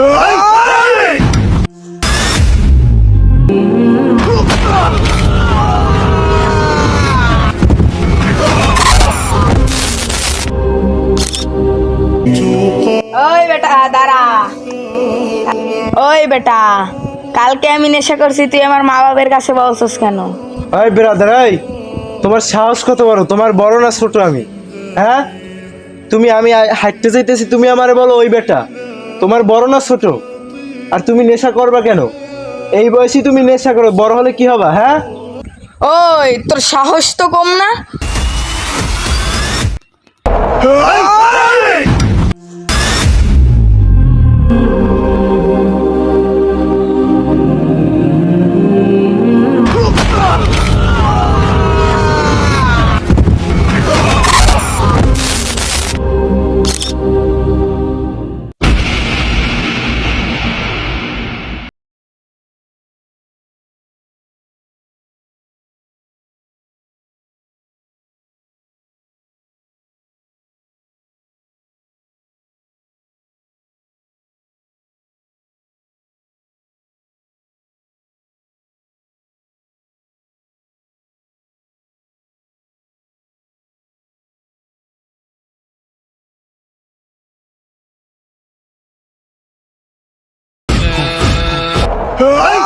ওই বেটা দাঁড়া। ওই বেটা, কালকে আমি নেশা করছি, তুই আমার মা বাবার কাছে বলছিস কেন? এই ব্রাদার, এই তোমার সাহস কত বড়? তোমার বড় না ছোট আমি? হ্যাঁ, আমি হাঁটতে যাইতেছি, তুমি আমারে বলো ওই বেটা? তোমার বড় না ছোট? আর তুমি নেশা করবা কেন? এই বয়সী তুমি নেশা করো, বড় হলে কি হবা? হ্যাঁ, ওই তোর সাহস তো কম না। এই